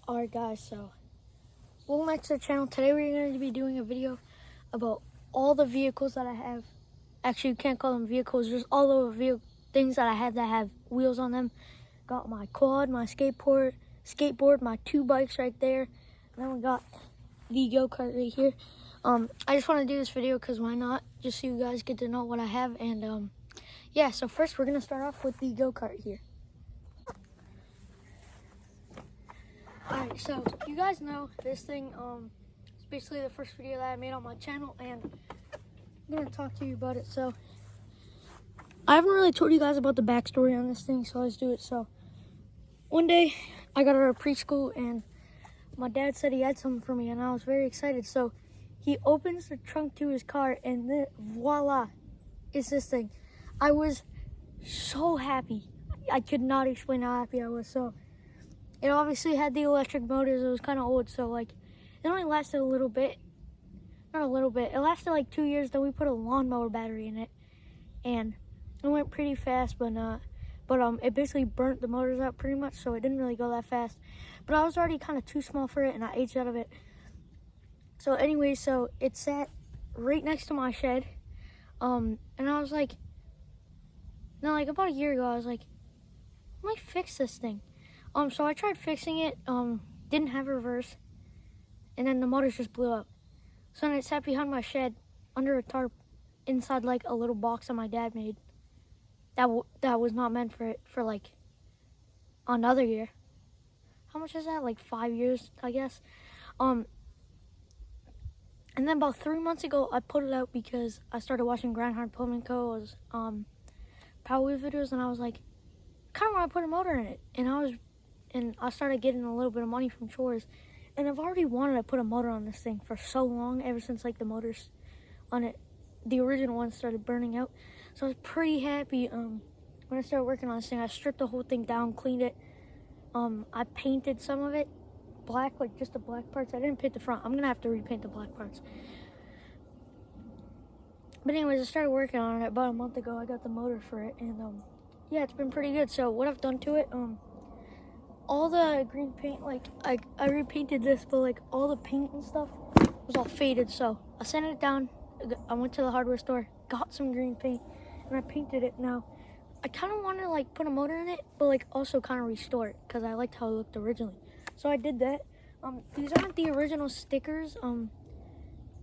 Alright guys, so welcome back to the channel. Today we're going to be doing a video about all the vehicles that I have. Actually, you can't call them vehicles, just all the things that I have that have wheels on them. Got my quad, my skateboard, my two bikes right there. And then we got the go-kart right here. I just want to do this video because why not? Just so you guys get to know what I have. And yeah, so first we're going to start off with the go-kart here. Alright, so you guys know this thing, it's basically the first video that I made on my channel, and I'm going to talk to you about it. So, I haven't really told you guys about the backstory on this thing, so let's do it. So, one day, I got out of preschool, and my dad said he had something for me, and I was very excited. So, he opens the trunk to his car, and then, voila, it's this thing. I was so happy. I could not explain how happy I was. So, it obviously had the electric motors. It was kind of old, so like it only lasted a little bit. Not a little bit. It lasted like 2 years. Then we put a lawnmower battery in it, and it went pretty fast. But it basically burnt the motors out pretty much, so it didn't really go that fast. But I was already kind of too small for it, and I aged out of it. So anyway, so it sat right next to my shed, and I was like, no, like about a year ago, I was like, I might fix this thing. So I tried fixing it, didn't have reverse, and then the motors just blew up. So then it sat behind my shed, under a tarp, inside like a little box that my dad made. That was not meant for like another year. How much is that? Like 5 years, I guess. And then about 3 months ago, I put it out because I started watching Grindhard Pomenko's Power Wheel videos, and I was like, kind of want to put a motor in it, and I started getting a little bit of money from chores, and I've already wanted to put a motor on this thing for so long, ever since like the motors on it, the original one, started burning out. So I was pretty happy when I started working on this thing. I stripped the whole thing down, cleaned it. I painted some of it black, like just the black parts. I didn't paint the front. I'm gonna have to repaint the black parts. But anyways, I started working on it about a month ago. I got the motor for it, and yeah, it's been pretty good. So what I've done to it, all the green paint, like I repainted this, but like all the paint and stuff was all faded. So I sent it down. I went to the hardware store, got some green paint, and I painted it. Now I kind of want to like put a motor in it, but like also kind of restore it because I liked how it looked originally. So I did that. These aren't the original stickers.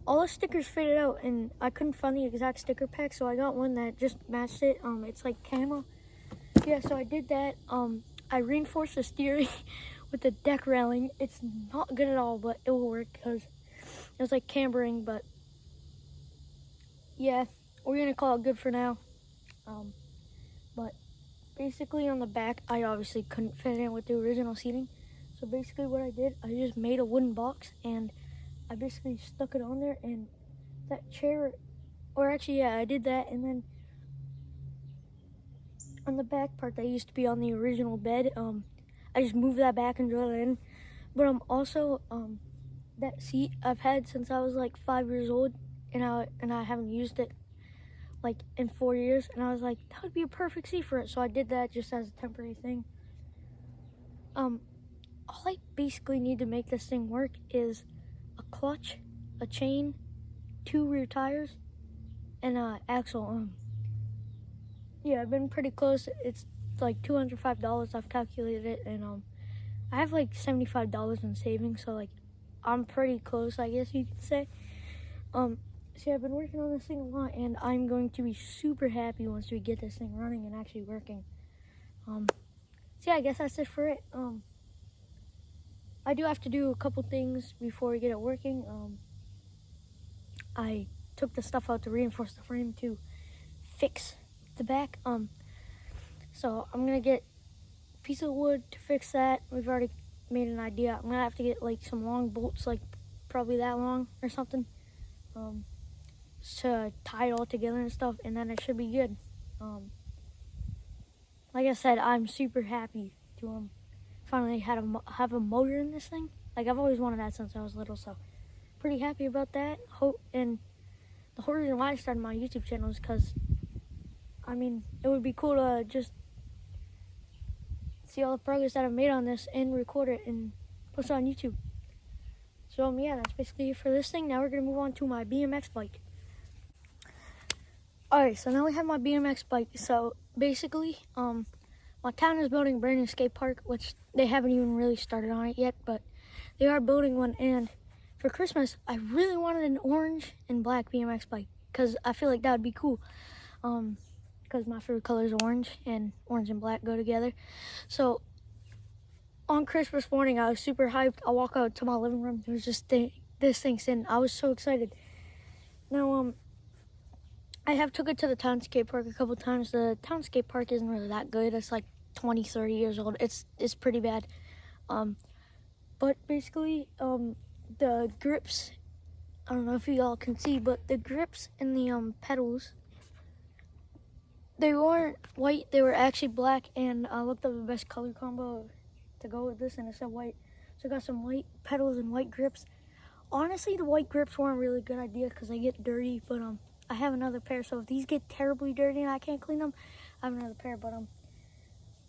All the stickers faded out, and I couldn't find the exact sticker pack, so I got one that just matched it. It's like camo. Yeah, so I did that. I reinforced the steering with the deck railing. It's not good at all, but it will work because it was like cambering. But yeah, we're gonna call it good for now. But basically on the back, I obviously couldn't fit it in with the original seating. So basically what I did, I just made a wooden box, and I basically stuck it on there, and that chair, or actually, yeah, I did that, and then on the back part that used to be on the original bed, I just moved that back and drilled it in. But also, that seat I've had since I was like 5 years old, and I haven't used it like in 4 years, and I was like, that would be a perfect seat for it. So I did that just as a temporary thing. All I basically need to make this thing work is a clutch, a chain, 2 rear tires, and an axle. Yeah, I've been pretty close. It's like $205. I've calculated it, and I have like $75 in savings, so like I'm pretty close, I guess you could say. See, I've been working on this thing a lot, and I'm going to be super happy once we get this thing running and actually working. So yeah, I guess that's it for it. I do have to do a couple things before we get it working. I took the stuff out to reinforce the frame to fix the back. So I'm gonna get a piece of wood to fix that. We've already made an idea. I'm gonna have to get like some long bolts, like probably that long or something, to tie it all together and stuff, and then it should be good. Like I said, I'm super happy to finally have a motor in this thing. Like I've always wanted that since I was little, so pretty happy about that. And the whole reason why I started my YouTube channel is because, I mean, it would be cool to just see all the progress that I've made on this and record it and post it on YouTube. So yeah, that's basically it for this thing. Now we're gonna move on to my BMX bike. Alright, so now we have my BMX bike. So basically, my town is building a brand new skate park, which they haven't even really started on it yet, but they are building one. And for Christmas, I really wanted an orange and black BMX bike because I feel like that would be cool. Because my favorite color is orange and black go together. So on Christmas morning, I was super hyped. I walk out to my living room. There was just this thing sitting. I was so excited. Now, I have took it to the town skate park a couple times. The town skate park isn't really that good. It's like 20, 30 years old. It's pretty bad. But basically, the grips, I don't know if you all can see, but the grips and the pedals, they weren't white. They were actually black, and I looked up the best color combo to go with this, and it said white. So I got some white pedals and white grips. Honestly, the white grips weren't a really good idea because they get dirty, but I have another pair, so if these get terribly dirty and I can't clean them, I have another pair. But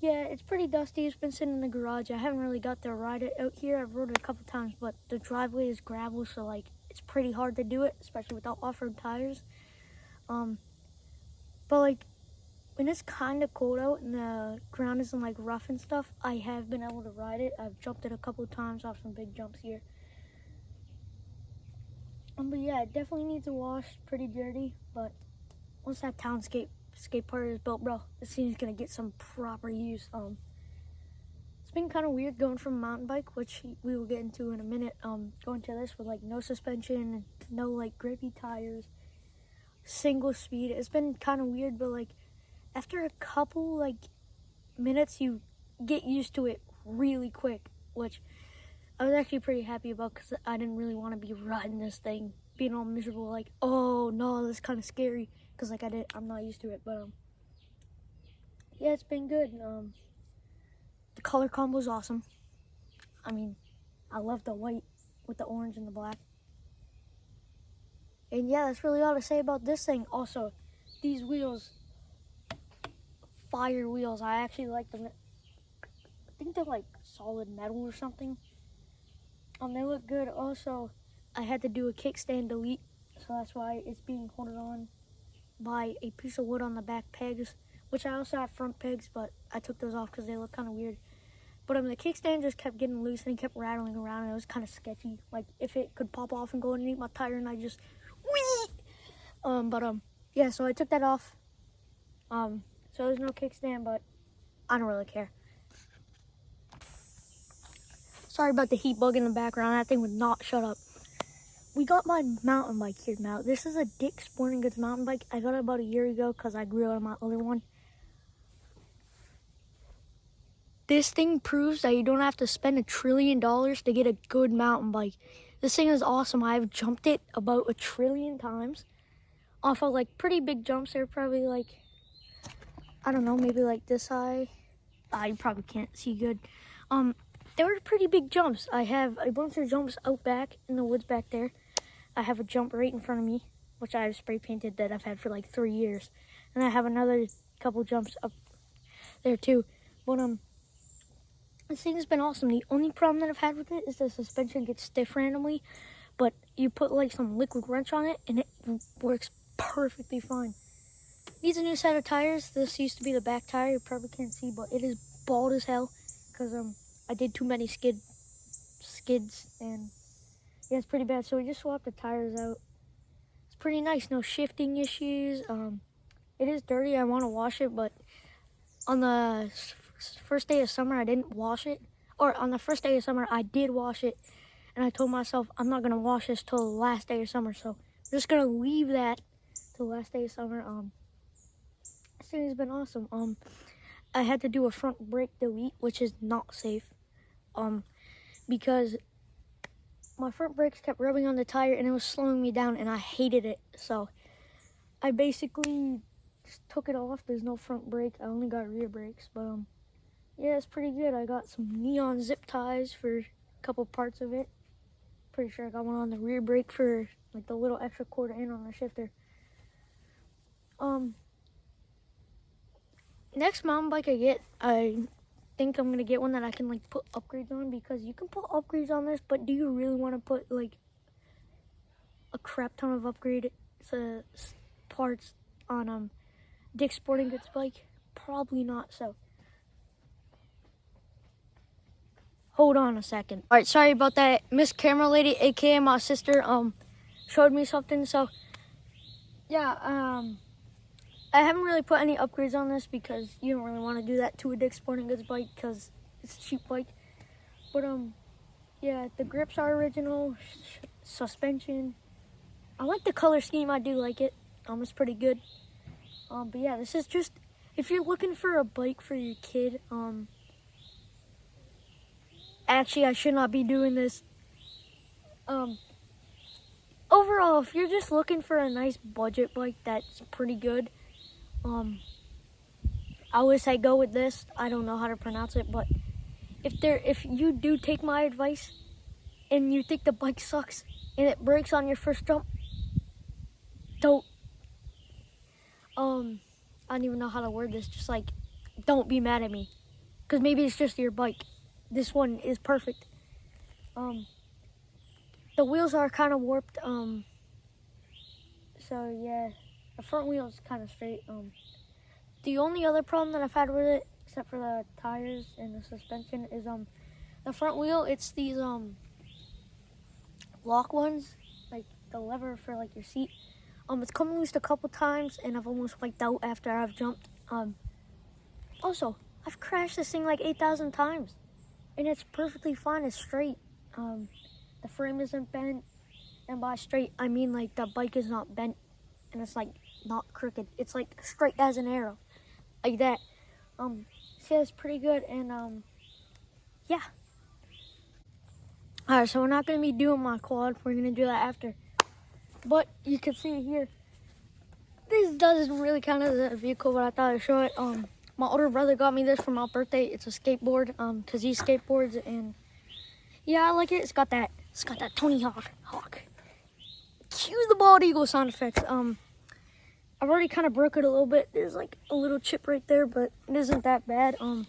yeah, it's pretty dusty. It's been sitting in the garage. I haven't really got to ride it out here. I've rode it a couple times, but the driveway is gravel, so like it's pretty hard to do it, especially without off-road tires. But like when it's kind of cold out and the ground isn't like rough and stuff, I have been able to ride it. I've jumped it a couple times off some big jumps here. But yeah, it definitely needs a wash. Pretty dirty, but once that town skate park is built, bro, this thing's gonna get some proper use. It's been kind of weird going from a mountain bike, which we will get into in a minute, going to this with like no suspension and no like grippy tires, single speed. It's been kind of weird, but like after a couple like minutes, you get used to it really quick, which I was actually pretty happy about because I didn't really want to be riding this thing, being all miserable, like, oh no, this is kind of scary, because like I'm not used to it, but yeah, it's been good. The color combo is awesome. I mean, I love the white with the orange and the black. And yeah, that's really all to say about this thing. Also, these wheels, fire wheels, I actually like them. I think they're like solid metal or something. They look good. Also, I had to do a kickstand delete, so that's why it's being held on by a piece of wood on the back pegs, which I also have front pegs, but I took those off because they look kind of weird. But the kickstand just kept getting loose and it kept rattling around, and it was kind of sketchy. Like if it could pop off and go underneath my tire, and I just whee! Yeah, so I took that off. So there's no kickstand, but I don't really care. Sorry about the heat bug in the background. That thing would not shut up. We got my mountain bike here now. This is a Dick's Sporting Goods mountain bike. I got it about a year ago because I grew out of my other one. This thing proves that you don't have to spend $1 trillion to get a good mountain bike. This thing is awesome. I've jumped it about 1 trillion times off of like pretty big jumps. They're probably like, I don't know, maybe like this high. You probably can't see good. They were pretty big jumps. I have a bunch of jumps out back in the woods back there. I have a jump right in front of me, which I have spray painted that I've had for like 3 years. And I have another couple jumps up there too. But this thing has been awesome. The only problem that I've had with it is the suspension gets stiff randomly, but you put like some liquid wrench on it and it works perfectly fine. Needs a new set of tires. This used to be the back tire. You probably can't see, but it is bald as hell because I did too many skids, and yeah, it's pretty bad. So we just swapped the tires out. It's pretty nice. No shifting issues. It is dirty. I want to wash it, but on the first day of summer, I didn't wash it. Or on the first day of summer, I did wash it, and I told myself I'm not gonna wash this till the last day of summer. So I'm just gonna leave that till the last day of summer. This thing has been awesome. I had to do a front brake delete, which is not safe. Because my front brakes kept rubbing on the tire and it was slowing me down, and I hated it. So I basically just took it off. There's no front brake. I only got rear brakes, but yeah, it's pretty good. I got some neon zip ties for a couple parts of it. Pretty sure I got one on the rear brake for like the little extra quarter inch on the shifter. Next mountain bike I get, I think I'm gonna get one that I can like put upgrades on, because you can put upgrades on this, but do you really want to put like a crap ton of upgrade parts on Dick's Sporting Goods bike? Probably not. So hold on a second. All right, sorry about that. Miss Camera Lady, aka my sister, showed me something. So yeah, I haven't really put any upgrades on this because you don't really want to do that to a Dick's Sporting Goods bike because it's a cheap bike. But yeah, the grips are original, suspension. I like the color scheme. I do like it. It's pretty good. But yeah, this is just if you're looking for a bike for your kid. Actually, I should not be doing this. Overall, if you're just looking for a nice budget bike that's pretty good, I would say go with this. I don't know how to pronounce it, but if you do take my advice and you think the bike sucks and it breaks on your first jump, don't. I don't even know how to word this. Just like, don't be mad at me, because maybe it's just your bike. This one is perfect. The wheels are kind of warped. So yeah, the front wheel is kind of straight. The only other problem that I've had with it, except for the tires and the suspension, is the front wheel. It's these lock ones, like the lever for like your seat. It's come loose a couple times, and I've almost wiped out after I've jumped. Also, I've crashed this thing like 8,000 times, and it's perfectly fine. It's straight. The frame isn't bent, and by straight I mean like the bike is not bent, and it's like not crooked. It's like straight as an arrow, like that. So yeah, it's pretty good, and yeah. All right, so we're not gonna be doing my quad. We're gonna do that after. But you can see here, this doesn't really count as a vehicle, but I thought I'd show it. My older brother got me this for my birthday. It's a skateboard, cause he skateboards, and yeah, I like it. It's got that Tony Hawk. Cue the bald eagle sound effects. I've already kind of broke it a little bit. There's like a little chip right there, but it isn't that bad. I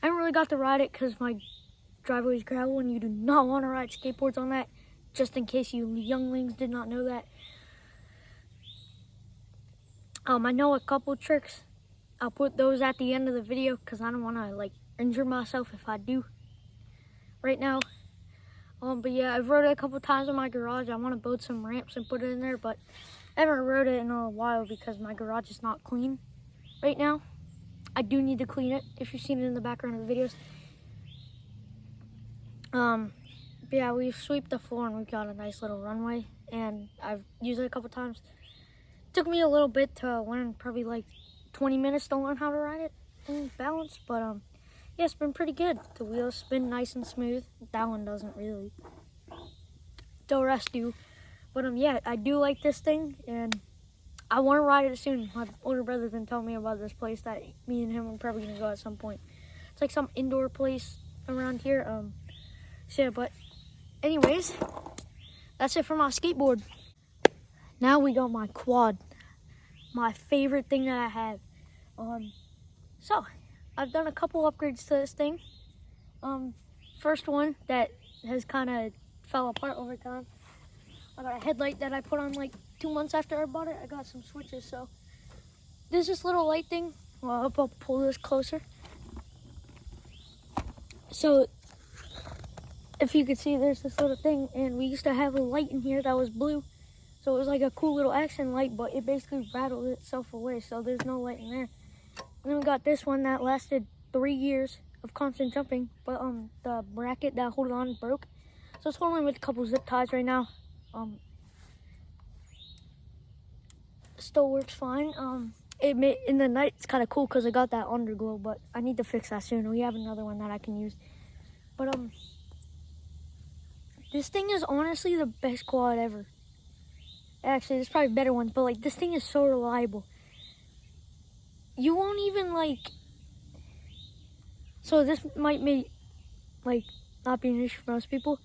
haven't really got to ride it because my driveway is gravel, and you do not want to ride skateboards on that. Just in case you younglings did not know that. I know a couple tricks. I'll put those at the end of the video because I don't want to like injure myself if I do right now. But yeah, I've rode it a couple times in my garage. I want to build some ramps and put it in there, but I haven't rode it in a while because my garage is not clean right now. I do need to clean it, if you've seen it in the background of the videos. But yeah, we've swept the floor and we've got a nice little runway, and I've used it a couple times. It took me a little bit to learn, probably like 20 minutes to learn how to ride it and balance, but yeah, it's been pretty good. The wheels spin nice and smooth. That one doesn't really. The rest do. But yeah, I do like this thing, and I want to ride it soon. My older brother's been telling me about this place that me and him are probably gonna go at some point. It's like some indoor place around here. So yeah, but anyways, that's it for my skateboard. Now we got my quad, my favorite thing that I have. So I've done a couple upgrades to this thing. First one that has kind of fell apart over time. I got a headlight that I put on like 2 months after I bought it. I got some switches, so there's this little light thing. Well, I'll pull this closer. So if you could see, there's this little thing, and we used to have a light in here that was blue. So it was like a cool little accent light, but it basically rattled itself away, so there's no light in there. And then we got this one that lasted 3 years of constant jumping, but the bracket that hold it on broke. So it's holding with a couple zip ties right now. Still works fine. In the night it's kind of cool because I got that underglow, but I need to fix that soon. We have another one that I can use. But this thing is honestly the best quad ever. Actually, there's probably better ones, but like this thing is so reliable. You won't even like. So this might be like not be an issue for most people,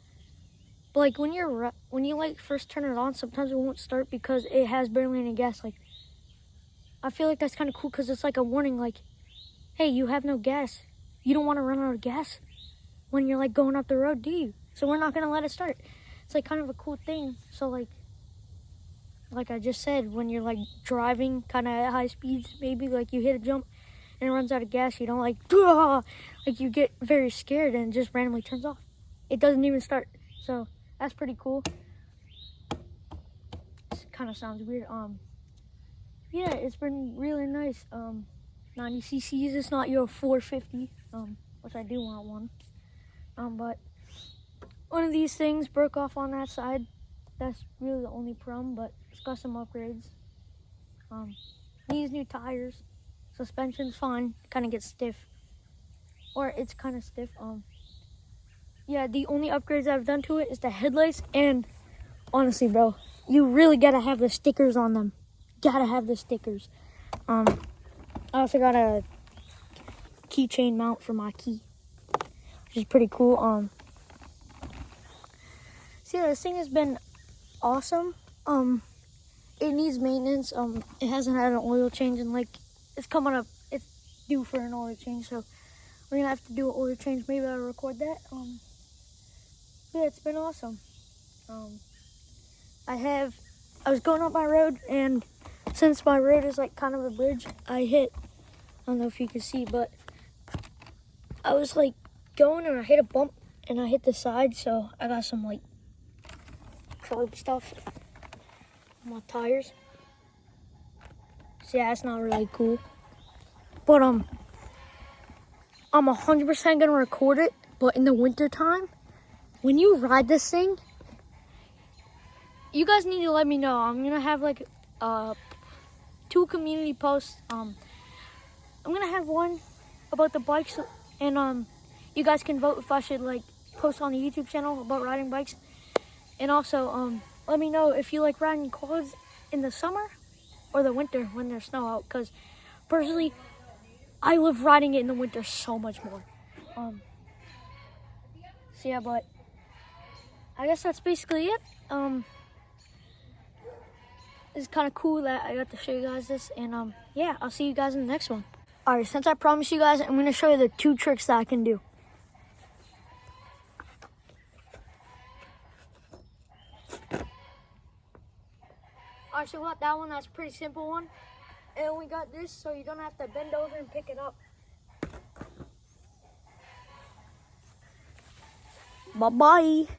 but like when you like first turn it on, sometimes it won't start because it has barely any gas. Like I feel like that's kind of cool because it's like a warning, like, hey, you have no gas. you don't want to run out of gas when you're like going up the road, do you? So we're not gonna let it start. It's like kind of a cool thing. So like I just said, when you're like driving kind of at high speeds, maybe like you hit a jump and it runs out of gas, you don't like you get very scared and it just randomly turns off. It doesn't even start. So that's pretty cool. It kind of sounds weird. Yeah, it's been really nice. 90 cc's. It's not your 450, which I do want one. But one of these things broke off on that side. That's really the only problem, but it's got some upgrades. Needs new tires. Suspension's fine. Kind of gets stiff, or it's kind of stiff. Yeah, the only upgrades I've done to it is the headlights, and honestly, bro, you really gotta have the stickers on them. Gotta have the stickers. I also got a keychain mount for my key, which is pretty cool. So yeah, this thing has been awesome. It needs maintenance. It hasn't had an oil change, and like it's coming up, it's due for an oil change, so we're gonna have to do an oil change. Maybe I'll record that. Yeah, it's been awesome. I was going up my road, and since my road is like kind of a bridge, I don't know if you can see, but I was like going and I hit a bump and I hit the side, so I got some like curb stuff on my tires. So yeah, it's not really cool. But I'm 100% gonna record it, but in the winter time, when you ride this thing, you guys need to let me know. I'm gonna have like 2 community posts. I'm gonna have one about the bikes, and you guys can vote if I should like post on the YouTube channel about riding bikes. And also let me know if you like riding quads in the summer or the winter when there's snow out, because personally I love riding it in the winter so much more. So yeah, but I guess that's basically it. It's kind of cool that I got to show you guys this, and yeah, I'll see you guys in the next one. All right, since I promised you guys, I'm going to show you the 2 tricks that I can do. All right, so we got that one. That's a pretty simple one. And we got this, so you don't have to bend over and pick it up. Bye-bye.